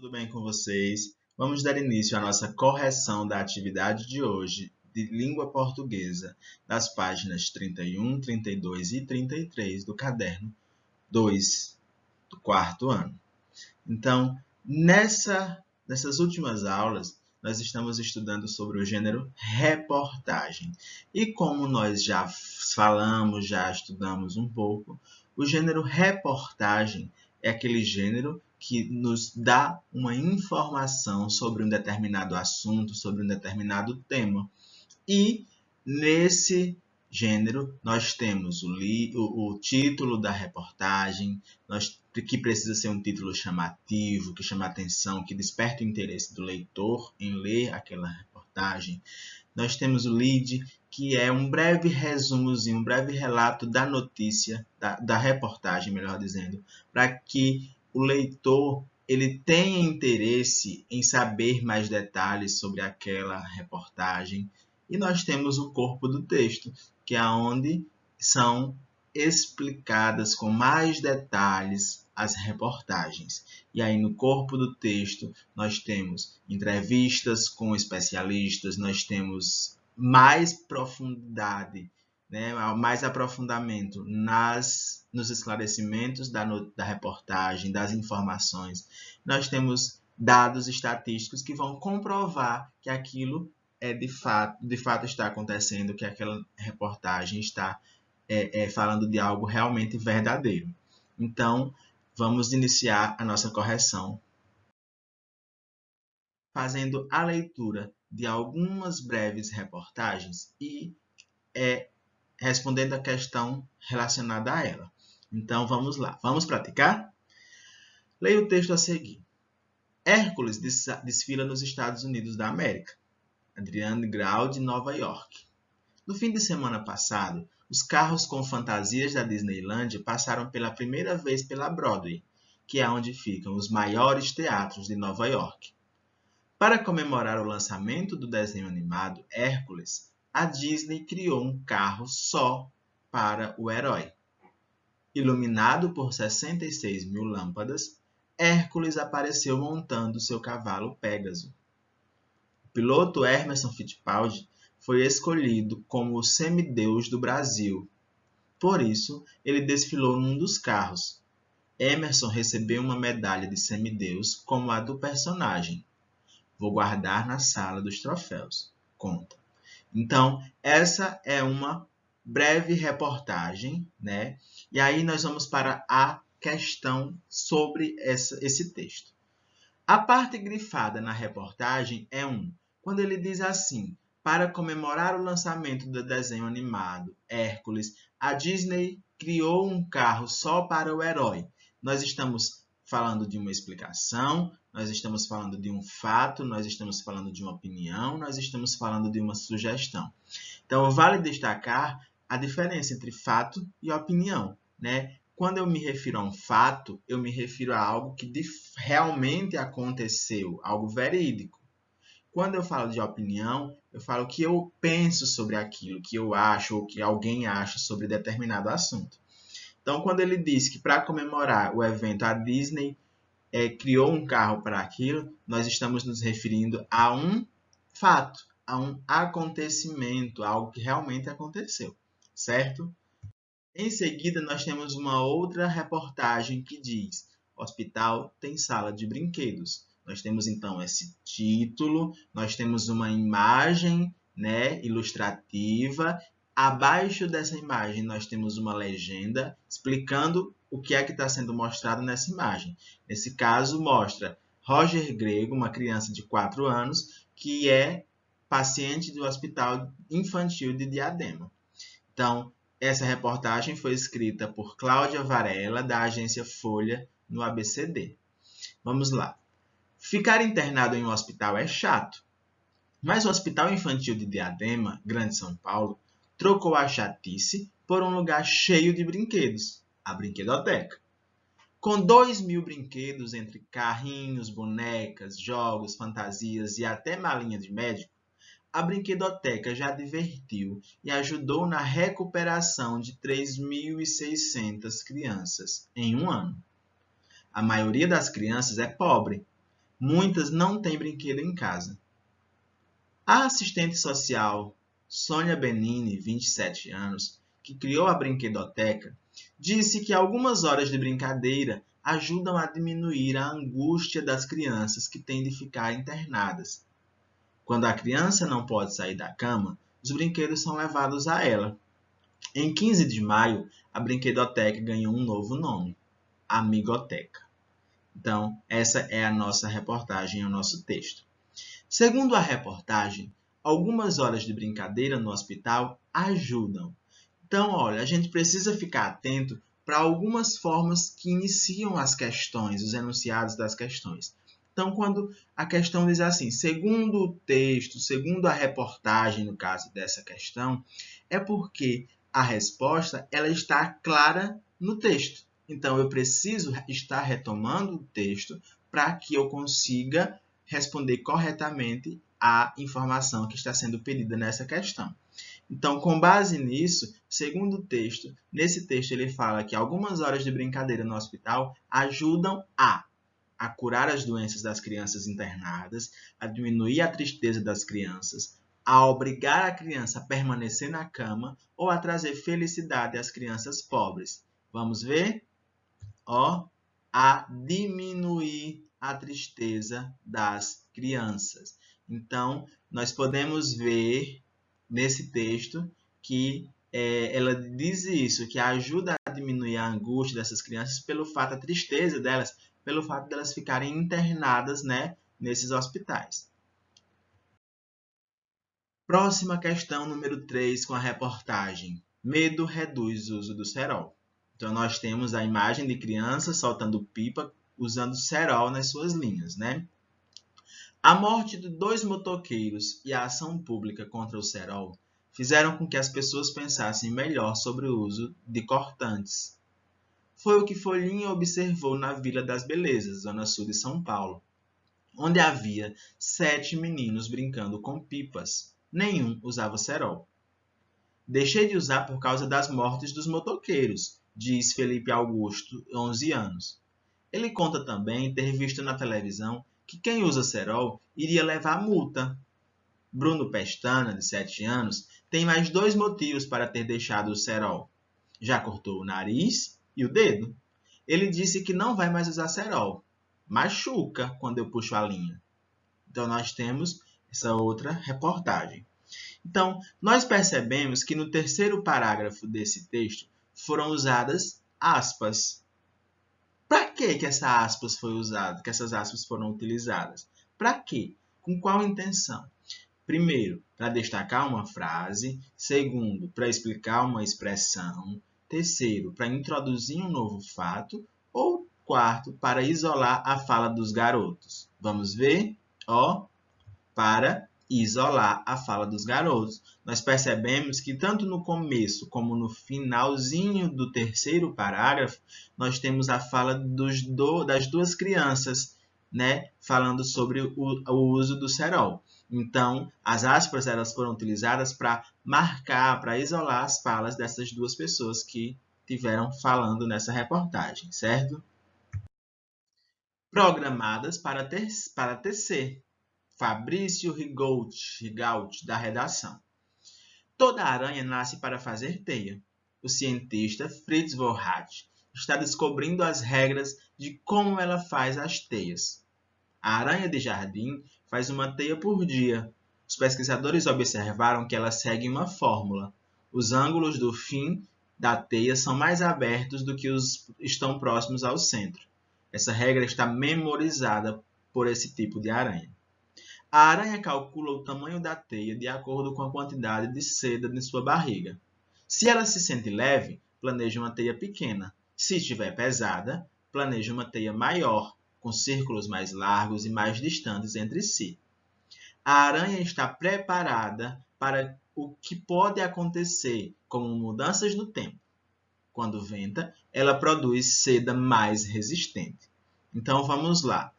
tudo bem com vocês? Vamos dar início à nossa correção da atividade de hoje de língua portuguesa, das páginas 31, 32 e 33 do caderno 2 do quarto ano. Então, nessas últimas aulas, nós estamos estudando sobre o gênero reportagem. E como nós já falamos, já estudamos um pouco, o gênero reportagem é aquele gênero que nos dá uma informação sobre um determinado assunto, sobre um determinado tema. E nesse gênero, nós temos o título da reportagem, que precisa ser um título chamativo, que chama a atenção, que desperta o interesse do leitor em ler aquela reportagem. Nós temos o lead, que é um breve resumozinho, um breve relato da notícia, da reportagem, melhor dizendo, para que o leitor ele tenha interesse em saber mais detalhes sobre aquela reportagem. E nós temos o corpo do texto, que é onde são explicadas com mais detalhes as reportagens. E aí no corpo do texto nós temos entrevistas com especialistas, nós temos mais profundidade, né, mais aprofundamento nos esclarecimentos da reportagem, das informações. Nós temos dados estatísticos que vão comprovar que aquilo de fato está acontecendo, que aquela reportagem está falando de algo realmente verdadeiro. Então, vamos iniciar a nossa correção fazendo a leitura de algumas breves reportagens e respondendo a questão relacionada a ela. Então, vamos lá. Vamos praticar? Leia o texto a seguir. Hércules desfila nos Estados Unidos da América. Adriane Grau, de Nova York. No fim de semana passado, os carros com fantasias da Disneyland passaram pela primeira vez pela Broadway, que é onde ficam os maiores teatros de Nova York. Para comemorar o lançamento do desenho animado Hércules, a Disney criou um carro só para o herói. Iluminado por 66 mil lâmpadas, Hércules apareceu montando seu cavalo Pégaso. O piloto Emerson Fittipaldi foi escolhido como o semideus do Brasil. Por isso, ele desfilou num dos carros. Emerson recebeu uma medalha de semideus como a do personagem. Vou guardar na sala dos troféus. Conta. Então, essa é uma breve reportagem, né? E aí nós vamos para a questão sobre esse texto. A parte grifada na reportagem é quando ele diz assim: para comemorar o lançamento do desenho animado Hércules, a Disney criou um carro só para o herói. Nós estamos falando de uma explicação, nós estamos falando de um fato, nós estamos falando de uma opinião, nós estamos falando de uma sugestão. Então, vale destacar a diferença entre fato e opinião, né? Quando eu me refiro a um fato, eu me refiro a algo que realmente aconteceu, algo verídico. Quando eu falo de opinião, eu falo o que eu penso sobre aquilo, o que eu acho ou que alguém acha sobre determinado assunto. Então, quando ele diz que para comemorar o evento a Disney criou um carro para aquilo, nós estamos nos referindo a um fato, a um acontecimento, algo que realmente aconteceu, certo? Em seguida, nós temos uma outra reportagem que diz: Hospital tem sala de brinquedos. Nós temos então esse título, nós temos uma imagem, né, ilustrativa. Abaixo dessa imagem, nós temos uma legenda explicando o que é que está sendo mostrado nessa imagem. Nesse caso, mostra Roger Grego, uma criança de 4 anos, que é paciente do Hospital Infantil de Diadema. Então, essa reportagem foi escrita por Cláudia Varela, da agência Folha, no ABCD. Vamos lá. Ficar internado em um hospital é chato, mas o Hospital Infantil de Diadema, Grande São Paulo, trocou a chatice por um lugar cheio de brinquedos, a brinquedoteca. Com 2.000 brinquedos entre carrinhos, bonecas, jogos, fantasias e até malinha de médico, a brinquedoteca já divertiu e ajudou na recuperação de 3.600 crianças em um ano. A maioria das crianças é pobre. muitas não têm brinquedo em casa. A assistente social Sônia Benini, 27 anos, que criou a brinquedoteca, disse que algumas horas de brincadeira ajudam a diminuir a angústia das crianças que têm de ficar internadas. Quando a criança não pode sair da cama, os brinquedos são levados a ela. Em 15 de maio, a brinquedoteca ganhou um novo nome, Amigoteca. Então, essa é a nossa reportagem, o nosso texto. Segundo a reportagem, algumas horas de brincadeira no hospital ajudam. Então, olha, a gente precisa ficar atento para algumas formas que iniciam as questões, os enunciados das questões. Então, quando a questão diz assim, segundo o texto, segundo a reportagem, no caso dessa questão, é porque a resposta ela está clara no texto. Então, eu preciso estar retomando o texto para que eu consiga responder corretamente a informação que está sendo pedida nessa questão. Então, com base nisso, segundo o texto, nesse texto ele fala que algumas horas de brincadeira no hospital ajudam a curar as doenças das crianças internadas, a diminuir a tristeza das crianças, a obrigar a criança a permanecer na cama ou a trazer felicidade às crianças pobres. Vamos ver? A diminuir a tristeza das crianças. Então, nós podemos ver nesse texto que ela diz isso, que ajuda a diminuir a angústia dessas crianças pelo fato, a tristeza delas, pelo fato de elas ficarem internadas, né, nesses hospitais. Próxima questão, número 3, com a reportagem. Medo reduz o uso do cerol. Então, nós temos a imagem de crianças soltando pipa usando cerol nas suas linhas, né? A morte de 2 motoqueiros e a ação pública contra o cerol fizeram com que as pessoas pensassem melhor sobre o uso de cortantes. Foi o que Folhinha observou na Vila das Belezas, zona sul de São Paulo, onde havia 7 meninos brincando com pipas. Nenhum usava cerol. Deixei de usar por causa das mortes dos motoqueiros, diz Felipe Augusto, 11 anos. Ele conta também ter visto na televisão que quem usa cerol iria levar multa. Bruno Pestana, de 7 anos, tem mais 2 motivos para ter deixado o cerol. Já cortou o nariz e o dedo. Ele disse que não vai mais usar cerol. Machuca quando eu puxo a linha. Então, nós temos essa outra reportagem. Então, nós percebemos que no terceiro parágrafo desse texto foram usadas aspas. Para que essas aspas foi usada, que essas aspas foram utilizadas? Para quê? Com qual intenção? Primeiro, para destacar uma frase. Segundo, para explicar uma expressão. Terceiro, para introduzir um novo fato. Ou quarto, para isolar a fala dos garotos. Vamos ver? Para isolar a fala dos garotos. Nós percebemos que tanto no começo como no finalzinho do terceiro parágrafo, nós temos a fala das 2 crianças, né, falando sobre o uso do cerol. Então, as aspas elas foram utilizadas para marcar, para isolar as falas dessas 2 pessoas que tiveram falando nessa reportagem, certo? Programadas para tecer. Fabrício Rigaud, da redação. Toda aranha nasce para fazer teia. O cientista Fritz Vorhat está descobrindo as regras de como ela faz as teias. A aranha de jardim faz uma teia por dia. Os pesquisadores observaram que ela segue uma fórmula. Os ângulos do fim da teia são mais abertos do que os estão próximos ao centro. Essa regra está memorizada por esse tipo de aranha. A aranha calcula o tamanho da teia de acordo com a quantidade de seda em sua barriga. Se ela se sente leve, planeja uma teia pequena. Se estiver pesada, planeja uma teia maior, com círculos mais largos e mais distantes entre si. A aranha está preparada para o que pode acontecer, como mudanças no tempo. Quando venta, ela produz seda mais resistente. Então, vamos lá.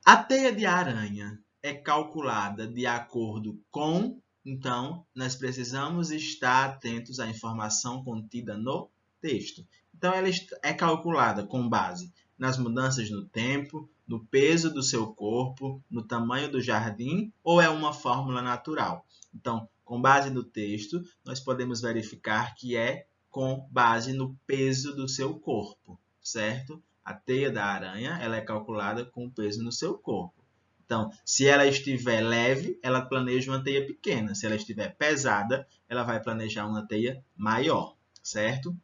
A teia de aranha é calculada de acordo com, então, nós precisamos estar atentos à informação contida no texto. Então, ela é calculada com base nas mudanças no tempo, no peso do seu corpo, no tamanho do jardim ou é uma fórmula natural? Então, com base no texto, nós podemos verificar que é com base no peso do seu corpo, certo? A teia da aranha ela é calculada com o peso no seu corpo. Então, se ela estiver leve, ela planeja uma teia pequena. Se ela estiver pesada, ela vai planejar uma teia maior, certo?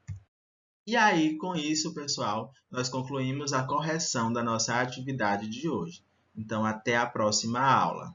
E aí, com isso, pessoal, nós concluímos a correção da nossa atividade de hoje. Então, até a próxima aula.